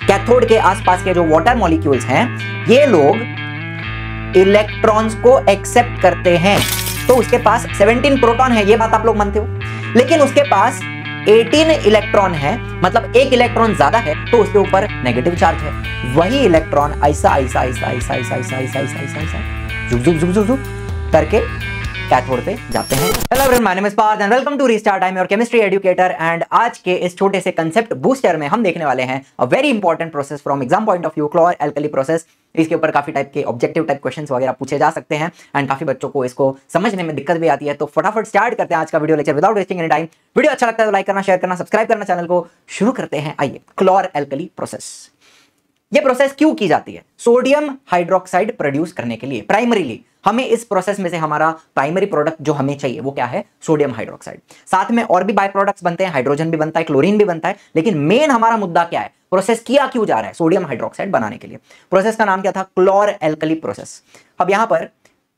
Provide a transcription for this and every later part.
Cathode के आसपास के जो वाटर मॉलिक्यूल्स हैं ये लोग इलेक्ट्रॉन्स को एक्सेप्ट करते हैं। तो उसके पास 17 प्रोटॉन है, ये बात आप लोग मानते हो, लेकिन उसके पास 18 इलेक्ट्रॉन है, मतलब एक इलेक्ट्रॉन ज्यादा है, तो उसके ऊपर नेगेटिव चार्ज है। वही इलेक्ट्रॉन ऐसा ऐसा ऐसा ऐसा ऐसा ऐसा ऐसा ऐसा ऐसा ऐसा जुक जुक जुक जुक जुक करके कैथोड पे जाते हैं। Hello everyone, my name is Parth and welcome to restart. I am your chemistry educator and आज के इस छोटे से कंसेप्ट बूस्टर में हम देखने वाले हैं a very important process from exam point of view, chlor alkali process. इसके ऊपर काफी टाइप के ऑब्जेक्टिव टाइप क्वेश्चंस वगैरह पूछे जा सकते हैं एंड काफी बच्चों को इसको समझने में दिक्कत भी आती है। तो फटाफट स्टार्ट करते हैं आज का video lecture without wasting any time. Video अच्छा लगता है तो लाइक करना, शेयर करना, सब्सक्राइब करना चैनल को। शुरू करते हैं, आइए। क्लोर एल्कली प्रोसेस, ये प्रोसेस क्यों की जाती है? सोडियम हाइड्रोक्साइड प्रोड्यूस करने के लिए। प्राइमरीली हमें इस प्रोसेस में से हमारा प्राइमरी प्रोडक्ट जो हमें चाहिए वो क्या है? Sodium hydroxide. साथ में और भी बाय प्रोडक्ट्स बनते हैं, हाइड्रोजन भी बनता है, क्लोरीन भी बनता है, लेकिन मेन हमारा मुद्दा क्या है? प्रोसेस किया क्यों जा रहा है सोडियम हाइड्रोक्साइड बनाने के लिए? प्रोसेस का नाम क्या था? क्लोर एल्कली प्रोसेस। अब यहां पर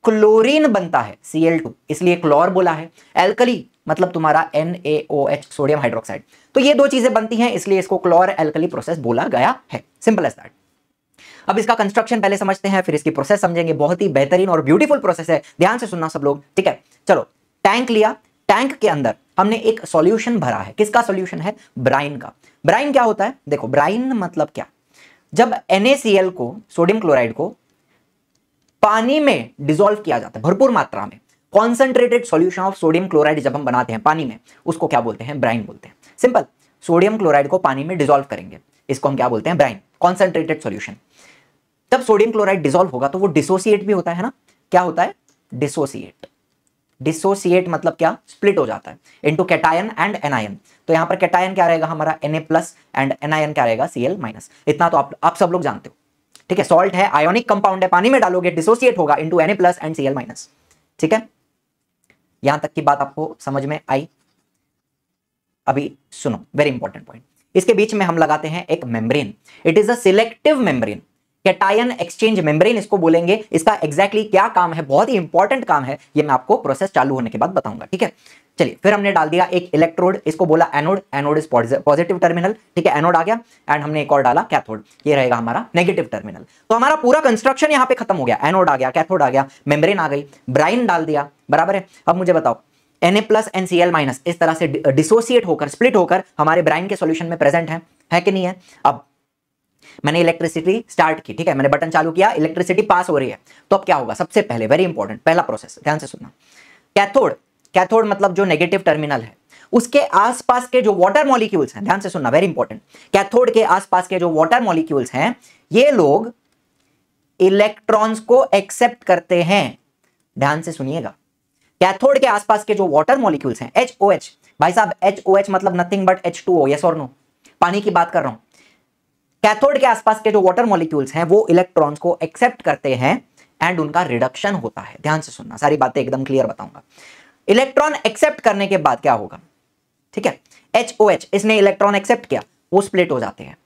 क्लोरीन बनता है Cl2, इसलिए क्लोर बोला है। एल्कली मतलब तुम्हारा NaOH, सोडियम हाइड्रोक्साइड। तो ये दो चीजें बनती हैं, इसलिए इसको क्लोर एल्कली प्रोसेस बोला गया है। Simple as that. अब इसका कंस्ट्रक्शन पहले समझते हैं, फिर इसकी प्रोसेस समझेंगे। बहुत ही बेहतरीन और ब्यूटीफुल प्रोसेस है, ध्यान से सुनना सब लोग, ठीक है? चलो, टैंक लिया, टैंक के अंदर हमने एक सॉल्यूशन भरा है। किसका सॉल्यूशन है? ब्राइन का। ब्राइन क्या होता है? देखो, ब्राइन मतलब क्या? जब NaCl को, सोडियम क्लोराइड को पानी में डिसॉल्व किया जाता है भरपूर मात्रा में, concentrated solution of sodium chloride जब हम बनाते हैं पानी में, उसको क्या बोलते हैं? ब्राइन बोलते हैं। सिंपल, सोडियम क्लोराइड को पानी में डिसॉल्व करेंगे, इसको हम क्या बोलते हैं? Brine, concentrated solution. जब सोडियम क्लोराइड डिसॉल्व होगा तो वो डिसोसिएट भी होता है ना? क्या होता है? डिसोसिएट। डिसोसिएट मतलब क्या? स्प्लिट हो जाता है इनटू कैटायन एंड एनायन। तो यहां पर कैटायन क्या रहेगा हमारा? Na+ एंड एनायन क्या रहेगा? Cl-। इतना तो आप सब लोग जानते हो, ठीक है? सॉल्ट है, आयोनिक कंपाउंड है, पानी में डालोगे डिसोसिएट होगा इनटू Na+ एंड Cl-। ठीक है, यहां तक की बात आपको समझ में आई? अभी सुनो, वेरी इंपॉर्टेंट पॉइंट। इसके बीच में हम लगाते हैं एक membrane. It is a selective membrane, cation exchange membrane इसको बोलेंगे। इसका एग्जैक्टली क्या काम है? बहुत ही इंपॉर्टेंट काम है, ये मैं आपको प्रोसेस चालू होने के बाद बताऊंगा, ठीक है? चलिए, फिर हमने डाल दिया एक इलेक्ट्रोड, इसको बोला anode. Anode is positive terminal, ठीक है? एनोड आ गया एंड हमने एक और डाला कैथोड, ये रहेगा हमारा नेगेटिव टर्मिनल। तो हमारा पूरा कंस्ट्रक्शन यहां पे खत्म हो गया। एनोड आ गया, कैथोड आ गया, मेम्ब्रेन आ गई, ब्राइन डाल दिया, बराबर है? अब मुझे बताओ, Na+ एंड Cl- इस तरह से डिसोसिएट होकर, स्प्लिट होकर हमारे ब्राइन के सॉल्यूशन में प्रेजेंट है कि नहीं है? अब मैंने इलेक्ट्रिसिटी स्टार्ट की, ठीक है? मैंने बटन चालू किया, इलेक्ट्रिसिटी पास हो रही है, तो अब क्या होगा? सबसे पहले वेरी इंपॉर्टेंट पहला प्रोसेस, ध्यान से सुनना। कैथोड, कैथोड मतलब जो नेगेटिव टर्मिनल है, उसके आसपास के जो वाटर मॉलिक्यूल्स हैं, ध्यान से सुनना, वेरी इंपॉर्टेंट। कैथोड के आसपास के जो वाटर मॉलिक्यूल्स हैं, ये लोग इलेक्ट्रॉन्स को एक्सेप्ट करते हैं। ध्यान से सुनिएगा, कैथोड के आसपास के जो वाटर मॉलिक्यूल्स हैं, HOH, भाई साहब HOH मतलब नथिंग बट H2O, यस और नो? पानी की बात कर रहा हूं। कैथोड के आसपास के जो वाटर मॉलिक्यूल्स हैं वो इलेक्ट्रॉन्स को एक्सेप्ट करते हैं एंड उनका रिडक्शन होता है। ध्यान से सुनना, सारी बातें एकदम क्लियर बताऊंगा। इलेक्ट्रॉन एक्सेप्ट करने के बाद क्या होगा? ठीक है, HOH, इसने इलेक्ट्रॉन एक्सेप्ट किया, वो स्प्लिट हो जाते हैं।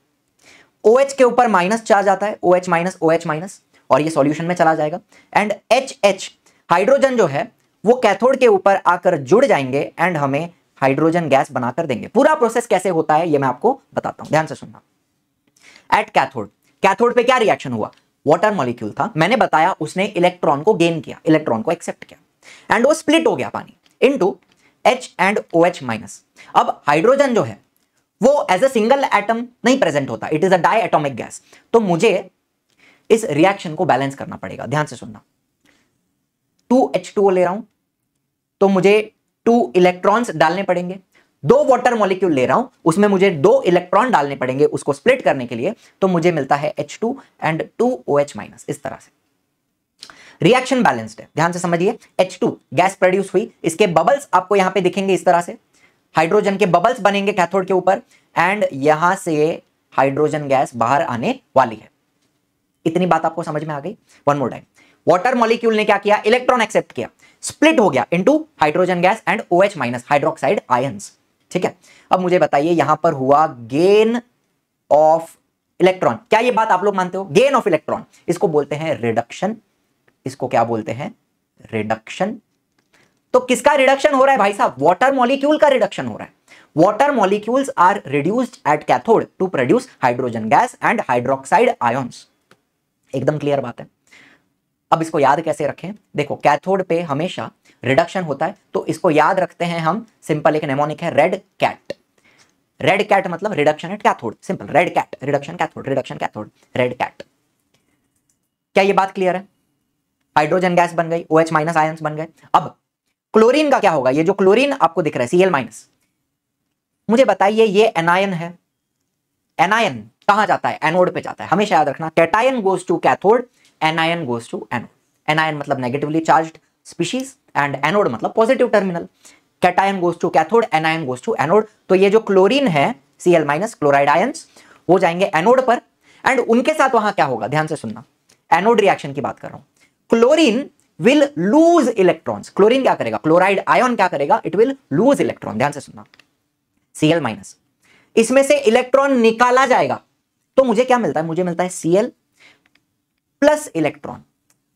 OH के ऊपर माइनस चार्ज आता है, OH-OH-, और ये सॉल्यूशन में चला जाएगा। एंड HH, हाइड्रोजन जो है वो कैथोड के ऊपर आकर जुड़ जाएंगे एंड हमें हाइड्रोजन गैस बनाकर देंगे। पूरा प्रोसेस कैसे होता है ये मैं आपको बताता हूं, ध्यान से सुनना। एट कैथोड, कैथोड पे क्या रिएक्शन हुआ? वाटर मॉलिक्यूल था, मैंने बताया, उसने इलेक्ट्रॉन को गेन किया, इलेक्ट्रॉन को एक्सेप्ट किया एंड वो स्प्लिट हो गया पानी इनटू H एंड OH-। अब हाइड्रोजन जो है वो एज अ सिंगल एटम नहीं प्रेजेंट होता, it is a diatomic gas. तो मुझे इस रिएक्शन को बैलेंस करना पड़ेगा, ध्यान से सुनना। 2H2O ले रहा हूं तो मुझे 2 इलेक्ट्रॉन्स डालने पड़ेंगे। 2 वाटर मॉलिक्यूल ले रहा हूं, उसमें मुझे 2 इलेक्ट्रॉन डालने पड़ेंगे उसको स्प्लिट करने के लिए, तो मुझे मिलता है H2 एंड 2OH-। इस तरह से रिएक्शन बैलेंस्ड है, ध्यान से समझिए। H2 गैस प्रोड्यूस हुई, इसके बबल्स आपको यहां पे दिखेंगे इस तरह से, हाइड्रोजन के बबल्स बनेंगे कैथोड के ऊपर एंड यहां से हाइड्रोजन गैस बाहर आने वाली है। इतनी बात आपको समझ में आ गई? One more time, water molecule ने क्या किया? इलेक्ट्रॉन एक्सेप्ट किया, स्प्लिट हो गया into hydrogen gas and OH- hydroxide ions, ठीक है? अब मुझे बताइए, यहां पर हुआ गेन ऑफ इलेक्ट्रॉन, क्या ये बात आप लोग मानते हो? गेन ऑफ इलेक्ट्रॉन, इसको बोलते हैं रिडक्शन। इसको क्या बोलते हैं? रिडक्शन। तो किसका रिडक्शन हो रहा है भाई साहब? वाटर मॉलिक्यूल का रिडक्शन हो रहा है। water molecules are reduced at cathode to produce hydrogen gas and hydroxide ions। एकदम क्लियर बात है। अब इसको याद कैसे रखें? देखो कैथोड पे हमेशा रिडक्शन होता है, तो इसको याद रखते हैं हम। सिंपल एक नेमोनिक है रेड कैट। रेड कैट मतलब reduction at cathode, simple red cat, reduction cathode, reduction cathode, red cat. क्या ये बात क्लियर है? हाइड्रोजन गैस बन गई, OH माइनस आयंस बन गए। अब क्लोरीन का क्या होगा? ये जो क्लोरीन आपको दिख रहा है Cl माइनस, मुझे बताइए ये एनायन है। एनायन कहां जाता है? एनोड पे जाता है। हमेशा याद रखना, cation goes to cathode, anion goes to anode. Anion मतलब negatively charged species and anode मतलब positive terminal. Cation goes to cathode, anion goes to anode. तो ये जो क्लोरीन है Cl माइनस क्लोराइड आयंस, वो जाएंगे एनोड पर एंड उनके साथ वहां क्या होगा? ध्यान से सुनना, एनोड रिएक्शन की बात कर रहा हूं। Chlorine will lose electrons. Chlorine क्या करेगा? क्लोराइड आयन क्या करेगा? It will lose electron. ध्यान से सुनना, Cl माइनस, इसमें से इलेक्ट्रॉन निकाला जाएगा तो मुझे क्या मिलता है? मुझे मिलता है Cl plus electron.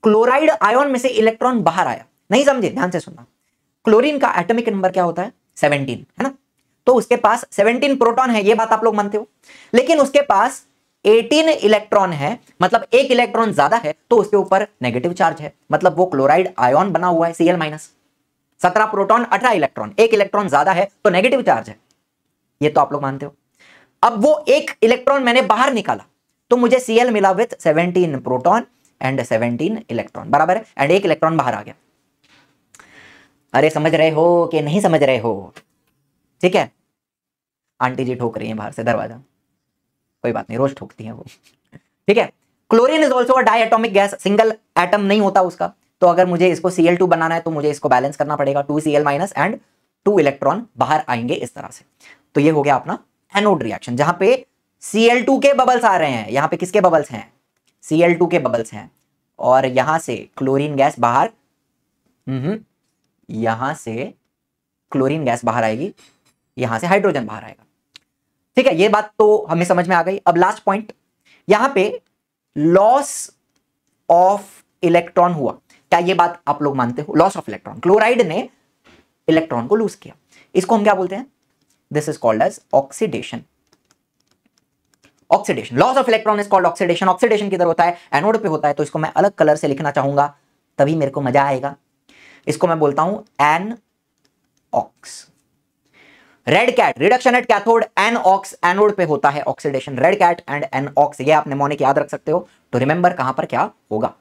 Chloride ion में से इलेक्ट्रॉन बाहर आया। नहीं समझे? ध्यान से सुनना, क्लोरीन का एटॉमिक नंबर क्या होता है? 17, है ना? तो उसके पास 17 प्रोटॉन है, ये बात आप लोग मानते हो। लेकिन उसके पास 18 इलेक्ट्रॉन है, मतलब एक इलेक्ट्रॉन ज्यादा है, तो उसके ऊपर नेगेटिव चार्ज है, मतलब वो क्लोराइड आयन बना हुआ है Cl माइनस। 17 प्रोटॉन 18 इलेक्ट्रॉन, एक इलेक्ट्रॉन ज्यादा है तो नेगेटिव चार्ज है, ये तो आप लोग मानते हो। अब वो एक इलेक्ट्रॉन मैंने बाहर निकाला तो मुझे Cl मिला विथ 17 प्रोटॉन एंड 17 इलेक्ट्रॉन, बराबर है, एंड एक इलेक्ट्रॉन बाहर आ गया। अरे समझ रहे हो कि नहीं समझ रहे हो? ठीक है, आंटी जी ठोक रही है बाहर से दरवाजा, कोई बात नहीं, रोज ठोकती हैं वो। ठीक है, chlorine is also a diatomic gas, single atom नहीं होता उसका। तो अगर मुझे इसको Cl2 बनाना है तो मुझे इसको बैलेंस करना पड़ेगा, 2 Cl माइनस एंड 2 इलेक्ट्रॉन बाहर आएंगे इस तरह से। तो ये हो गया अपना एनोड रिएक्शन, जहां पे Cl2 के बबल्स आ रहे हैं। यहां पे किसके बबल्स हैं? Cl2 के बबल्स हैं, और यहां से क्लोरीन गैस बाहर, यहां से क्लोरीन गैस बाहर आएगी, यहां से हाइड्रोजन बाहर आएगा। ठीक है, ये बात तो हमें समझ में आ गई। अब लास्ट पॉइंट, यहां पे लॉस ऑफ इलेक्ट्रॉन हुआ। क्या ये बात आप लोग मानते हो? लॉस ऑफ इलेक्ट्रॉन, क्लोराइड ने इलेक्ट्रॉन को लूज किया, इसको हम क्या बोलते हैं? This is called as oxidation. Oxidation, loss of electron is called oxidation. Oxidation किधर होता है? एनोड पे होता है। तो इसको मैं अलग कलर से लिखना चाहूंगा, तभी मेरे को मजा आएगा। इसको मैं बोलता हूं an ox. Red cat, reduction at cathode, an ox, anode पे होता है oxidation. Red cat and an ox, ये आप निमोनिक याद रख सकते हो तो रिमेंबर कहां पर क्या होगा।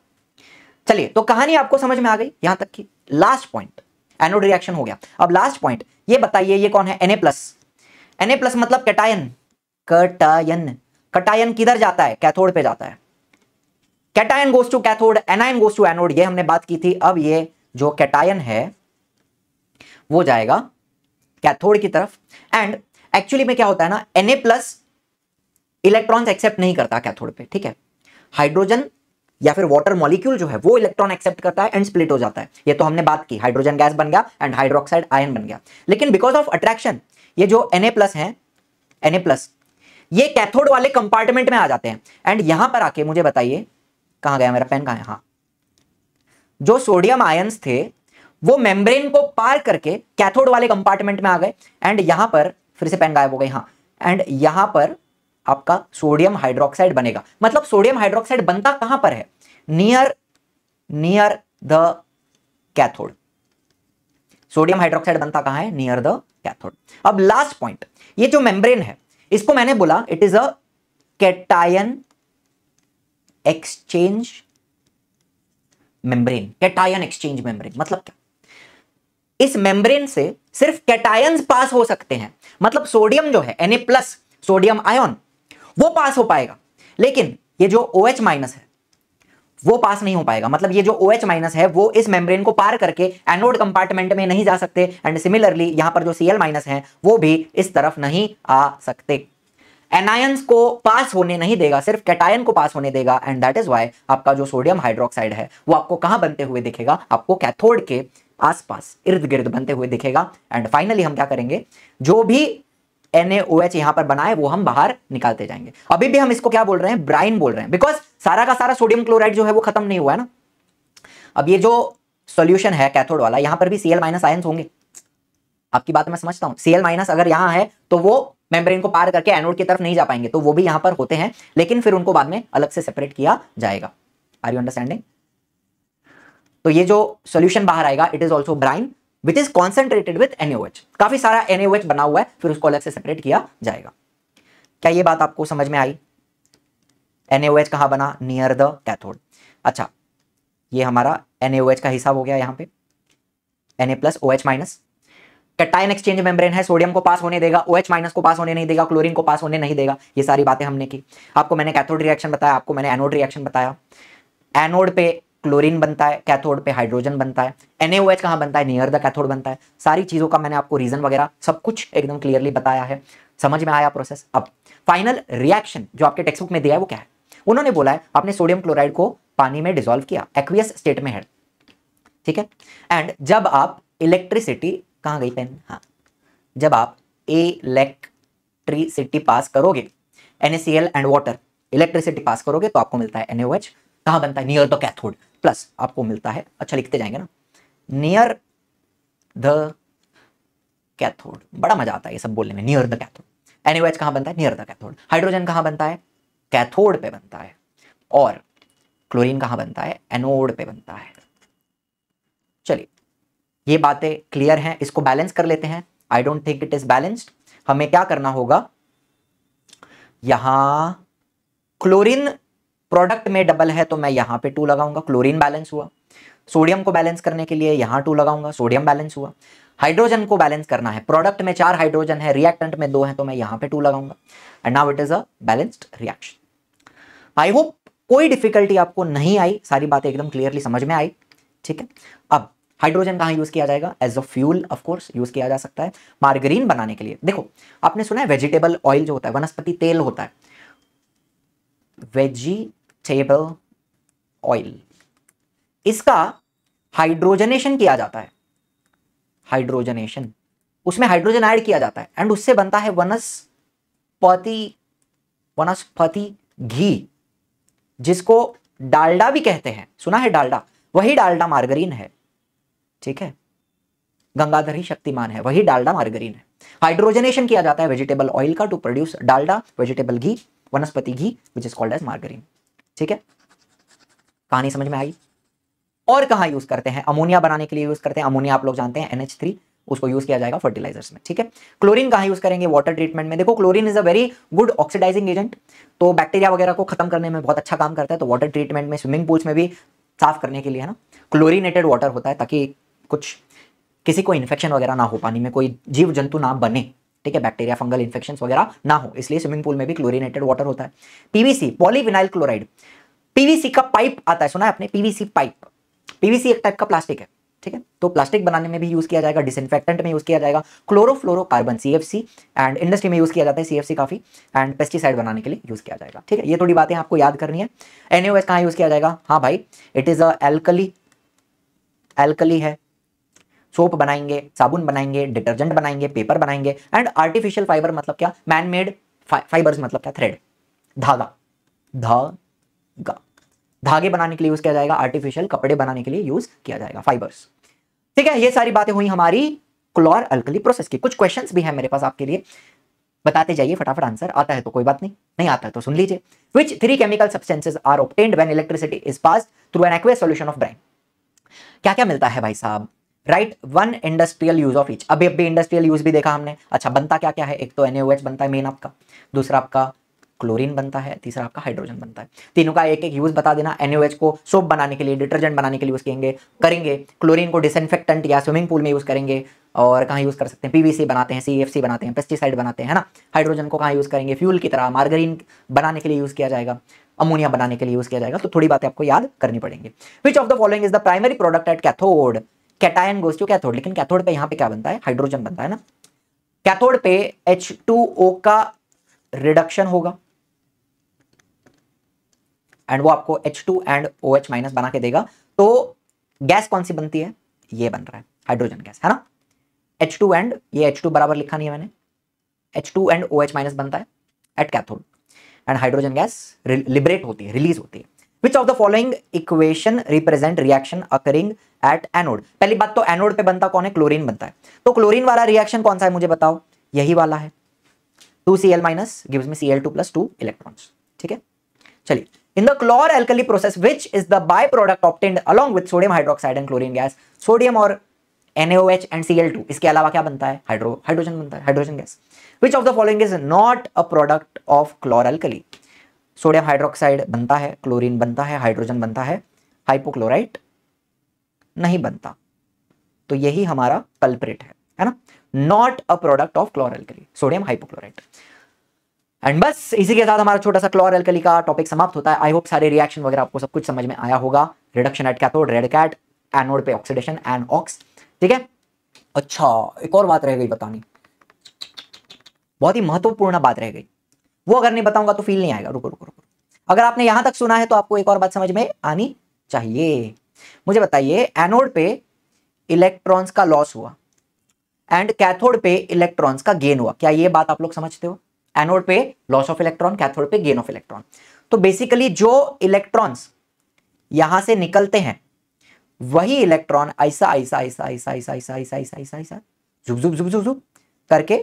चलिए, तो कहानी आपको समझ में आ गई यहां तक की। लास्ट पॉइंट, एनोड रिएक्शन हो गया। अब लास्ट पॉइंट, ये बताइए ये कौन है? Na+। Na+ मतलब कैटायन। कैटायन, कैटायन किधर जाता है? कैथोड पे जाता है। Cation goes to cathode, anion goes to anode, ये हमने बात की थी। अब ये जो कैटायन है वो जाएगा कैथोड की तरफ। एंड एक्चुअली में क्या होता है ना, Na+ इलेक्ट्रॉन्स एक्सेप्ट नहीं करता कैथोड पे। ठीक है, हाइड्रोजन या फिर वाटर मॉलिक्यूल जो है वो इलेक्ट्रॉन एक्सेप्ट करता है एंड स्प्लिट हो जाता है। ये तो हमने बात की, हाइड्रोजन गैस बन गया एंड हाइड्रोक्साइड आयन बन गया। लेकिन बिकॉज ऑफ अट्रैक्शन ये जो Na+ है, Na+, ये कैथोड वाले कंपार्टमेंट में आ जाते हैं। एंड यहां पर आके मुझे बताइए, कहां गया मेरा पेन? कहां है? हाँ, जो सोडियम आयंस थे वो मेम्ब्रेन को पार करके कैथोड वाले कंपार्टमेंट में आ गए। एंड यहां पर फिर से पेन गायब हो गई। हाँ, एंड यहां पर आपका सोडियम हाइड्रोक्साइड बनेगा। मतलब सोडियम हाइड्रोक्साइड बनता कहां पर है? Near the cathode. Sodium hydroxide बनता कहां है? Near the cathode. अब लास्ट पॉइंट, ये जो मेम्ब्रेन है इसको मैंने बोला it is a cation exchange membrane. Cation exchange membrane मतलब क्या? इस मेम्ब्रेन से सिर्फ कैटायंस पास हो सकते हैं। मतलब सोडियम जो है Na+, सोडियम आयन, वो पास हो पाएगा, लेकिन ये जो OH माइनस है वो पास नहीं हो पाएगा। मतलब ये जो OH माइनस है वो इस मेम्ब्रेन को पार करके एनोड कंपार्टमेंट में नहीं जा सकते। एंड सिमिलरली यहां पर जो Cl माइनस है वो भी इस तरफ नहीं आ सकते। एनायंस को पास होने नहीं देगा, सिर्फ कैटायन को पास होने देगा। एंड दैट इज व्हाई आपका जो सोडियम हाइड्रोक्साइड है वो आपको कहां बनते हुए दिखेगा? आपको कैथोड के आसपास इर्द गिर्द बनते हुए दिखेगा। एंड फाइनली हम क्या करेंगे? जो भी NaOH यहां पर बना है वो हम बाहर निकालते जाएंगे। अभी भी हम इसको क्या बोल रहे हैं? ब्राइन बोल रहे हैं, बिकॉज सारा का सारा सोडियम क्लोराइड जो है वो खत्म नहीं हुआ है ना। अब ये जो सॉल्यूशन है कैथोड वाला, यहां पर भी Cl माइनस आयंस होंगे। आपकी बात मैं समझता हूं, Cl- अगर यहां है तो वो मेम्ब्रेन को पार करके एनोड की तरफ नहीं जा पाएंगे, तो वो भी यहां पर होते हैं, लेकिन फिर उनको बाद में अलग से सेपरेट किया जाएगा। Are you understanding? तो ये जो सॉल्यूशन बाहर आएगा, it is also brine which is concentrated with NaOH। काफी सारा NaOH बना हुआ है, फिर उसको अलग से सेपरेट किया जाएगा। क्या ये बात आपको समझ में आई? NaOH कहां बना? Near the cathode. अच्छा, ये हमारा NaOH का हिसाब हो गया, यहां पे Na+OH-। कैटायन एक्सचेंज मेम्ब्रेन है, सोडियम को पास होने देगा, OH- को पास होने नहीं देगा, क्लोरीन को पास होने नहीं देगा। ये सारी बातें हमने की। आपको मैंने कैथोड रिएक्शन बताया, आपको मैंने एनोड रिएक्शन बताया। एनोड पे क्लोरीन बनता है, कैथोड पे हाइड्रोजन बनता है। NaOH कहां बनता है? नियर द कैथोड बनता है। सारी चीजों का मैंने आपको रीजन वगैरह सब कुछ एकदम क्लियरली बताया है। समझ में आया प्रोसेस? अब फाइनल रिएक्शन जो आपके टेक्स्ट बुक में दिया है वो क्या है? उन्होंने बोला है आपने सोडियम क्लोराइड को पानी में डिसॉल्व किया, एक्वियस स्टेट में है, ठीक है। एंड जब आप इलेक्ट्रिसिटी, कहां गई पेन? हाँ, जब आप इलेक्ट्रिसिटी पास करोगे, NaCl and water, electricity pass करोगे तो आपको मिलता है NaOH। कहां बनता है? Near the cathode. प्लस आपको मिलता है, अच्छा लिखते जाएंगे ना, नियर द कैथोड। बड़ा मजा आता है ये सब बोलने में, नियर द कैथोड। NaOH कहां बनता है? Near the cathode. हाइड्रोजन कहां बनता है? कैथोड पे बनता है। और क्लोरीन कहां बनता है? एनोड पे बनता है। चलिए, ये बातें क्लियर हैं, इसको बैलेंस कर लेते हैं। I don't think it is balanced. हमें क्या करना होगा, यहां क्लोरीन प्रोडक्ट में डबल है तो मैं यहां पे 2 लगाऊंगा, क्लोरीन बैलेंस हुआ। सोडियम को बैलेंस करने के लिए यहां 2 लगाऊंगा, सोडियम बैलेंस हुआ। हाइड्रोजन को बैलेंस करना है, प्रोडक्ट में 4 हाइड्रोजन है, रिएक्टेंट में 2 है, तो मैं यहां पे 2 लगाऊंगा। And now it is a balanced reaction. I hope कोई डिफिकल्टी आपको नहीं आई, सारी बातें एकदम क्लियरली समझ में आई, ठीक है। अब हाइड्रोजन कहां यूज किया जाएगा? As a fuel of course use किया जा सकता है, मार्गरीन बनाने के लिए। देखो, आपने सुना है वेजिटेबल ऑयल जो होता है, वनस्पति तेल होता है, वेजिटेबल ऑयल, इसका हाइड्रोजनेशन किया जाता है। हाइड्रोजनेशन, उसमें हाइड्रोजन ऐड किया जाता है एंड उससे बनता है वनस्पति घी, जिसको डालडा भी कहते हैं। सुना है डालडा? वही डालडा मार्गरीन है, ठीक है। गंगाधर ही शक्तिमान है, वही डालडा मार्गरीन है। हाइड्रोजनेशन किया जाता है वेजिटेबल ऑयल का to produce Dalda, vegetable ghee, vanaspati ghee, which is called as margarine, ठीक है। कहानी समझ में आई? और कहां यूज करते हैं? अमोनिया बनाने के लिए यूज करते हैं। अमोनिया आप लोग जानते हैं, NH3, उसको यूज किया जाएगा फर्टिलाइजर्स में, ठीक है। क्लोरीन कहां यूज करेंगे? वाटर ट्रीटमेंट में। देखो, chlorine is a very good oxidising agent, तो बैक्टीरिया वगैरह को खत्म करने में बहुत अच्छा काम करता है। तो वाटर ट्रीटमेंट में, स्विमिंग पूल्स में भी साफ करने के लिए, है ना, क्लोरीनेटेड वाटर होता है, ताकि कुछ किसी को इन्फेक्शन वगैरह ना हो, पानी में कोई जीव जंतु ना बने, ठीक है, बैक्टीरिया फंगल इन्फेक्शन वगैरह ना हो, इसलिए स्विमिंग पूल में भी क्लोरीनेटेड वाटर होता है। PVC, पॉलीविनाइल क्लोराइड, PVC का पाइप आता है, सुना है आपने? PVC pipe. PVC एक टाइप का प्लास्टिक है, ठीक है, तो प्लास्टिक बनाने में भी यूज किया जाएगा, डिसइंफेक्टेंट में यूज किया जाएगा, क्लोरोफ्लोरोकार्बन CFC, एंड इंडस्ट्री में यूज किया जाता है CFC काफी, एंड पेस्टिसाइड बनाने के लिए यूज किया जाएगा, ठीक है। ये थोड़ी बातें आपको याद करनी है। NaOH कहां यूज किया जाएगा? हाँ भाई, इट इज अ एल्कली है। सोप बनाएंगे, साबुन बनाएंगे, डिटर्जेंट बनाएंगे, पेपर बनाएंगे, एंड आर्टिफिशियल फाइबर मतलब क्या? मैन मेड फाइबर्स मतलब क्या? थ्रेड, धागा, धागे बनाने के लिए यूज किया जाएगा, आर्टिफिशियल कपड़े बनाने के लिए यूज किया जाएगा, फाइबर्स, ठीक है। ये सारी बातें हुई हमारी क्लोर अल्कली प्रोसेस की। कुछ क्वेश्चंस भी है मेरे पास आपके लिए, बताते जाइए फटाफट। आंसर आता है तो कोई बात नहीं, नहीं आता है तो सुन लीजिए। Which 3 chemical substances are obtained when electricity is passed through an aqueous solution of brine? क्या क्या मिलता है भाई साहब? Right, 1 industrial use of each. अभी इंडस्ट्रियल यूज भी देखा हमने। अच्छा, बनता क्या क्या है? एक तो NaOH बनता है मेन आपका, दूसरा आपका क्लोरीन बनता है, तीसरा आपका हाइड्रोजन बनता है। तीनों का एक एक यूज बता देना। NaOH को सोप बनाने के लिए, डिटर्जेंट बनाने के लिए यूज करेंगे। क्लोरीन को डिसइंफेक्टेंट या स्विमिंग पूल में यूज करेंगे। और कहाँ यूज कर सकते हैं? PVC बनाते हैं, CFC बनाते हैं, पेस्टिसाइड बनाते हैं, है ना। हाइड्रोजन को कहाँ यूज करेंगे? फ्यूल की तरह, मार्गरीन बनाने के लिए यूज किया जाएगा, अमोनिया बनाने के लिए यूज किया जाएगा। तो थोड़ी बातें आपको याद करनी पड़ेंगी। Which of the following is the primary product at cathode? Cation goes to cathode, लेकिन कैथोड पे यहाँ पे क्या बनता है? हाइड्रोजन बनता है ना। कैथोड पे H2O का रिडक्शन होगा एंड वो आपको H2 एंड OH- बना के देगा। तो गैस कौन सी बनती है? ये बन रहा है हाइड्रोजन गैस, है ना। H2 एंड, ये H2 बराबर लिखा नहीं है मैंने, H2 एंड OH- बनता है at cathode, and hydrogen gas liberate होती है, रिलीज होती है। विच of the following equation represent reaction occurring at anode. पहली बात तो एनोड पे बनता कौन है, क्लोरीन बनता है। तो क्लोरीन वाला रिएक्शन कौन सा है मुझे बताओ, यही वाला है। 2Cl minus gives me Cl2 plus 2 electrons. ठीक है, चलिए। In the chlor alkali process which is the by product obtained along with sodium hydroxide and chlorine gas. Sodium और NaOH एंड Cl2, इसके अलावा क्या बनता है, हाइड्रोजन बनता है, hydrogen gas. Which of the following is not a product of chlor alkali. Sodium hydroxide बनता है, क्लोरीन बनता है, हाइड्रोजन बनता है, हाइपोक्लोराइट नहीं बनता। तो यही हमारा कल्प्रिट है ना, not a product of chlor alkali, sodium hypochlorite. And बस इसी के साथ हमारा छोटा सा क्लोर एल्कली का टॉपिक समाप्त होता है। आई होप सारे रिएक्शन वगैरह आपको सब कुछ समझ में आया होगा। Reduction at cathode, red cat, anode पे ऑक्सीडेशन, एनऑक्स। ठीक है, अच्छा एक और बात रह गई बतानी, बहुत ही महत्वपूर्ण बात रह गई, वो अगर नहीं बताऊंगा तो फील नहीं आएगा। रुको रुको रुको, अगर आपने यहां तक सुना है तो आपको एक और बात समझ में आनी चाहिए। मुझे बताइए, एनोड पे इलेक्ट्रॉन्स का लॉस हुआ एंड कैथोड पे इलेक्ट्रॉन्स का गेन हुआ, क्या ये बात आप लोग समझते हो? एनोड पे लॉस ऑफ इलेक्ट्रॉन, कैथोड पे गेन ऑफ इलेक्ट्रॉन। तो बेसिकली जो इलेक्ट्रॉन्स यहां से निकलते हैं वही इलेक्ट्रॉन ऐसा ऐसा ऐसा ऐसा ऐसा ऐसा ऐसा ऐसा ऐसा ऐसा जुक जुक जुक जुक जुक करके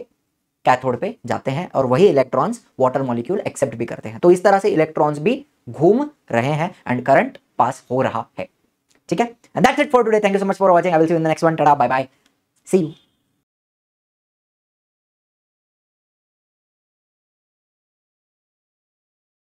कैथोड पे जाते हैं और वही इलेक्ट्रॉन्स वाटर मॉलिक्यूल एक्सेप्ट भी करते हैं। तो इस तरह से इलेक्ट्रॉन्स भी घूम रहे हैं एंड करंट पास हो रहा है। ठीक है, and that's it for today. Thank you so much for watching. I will see you in the next one. Tata, bye bye, see you.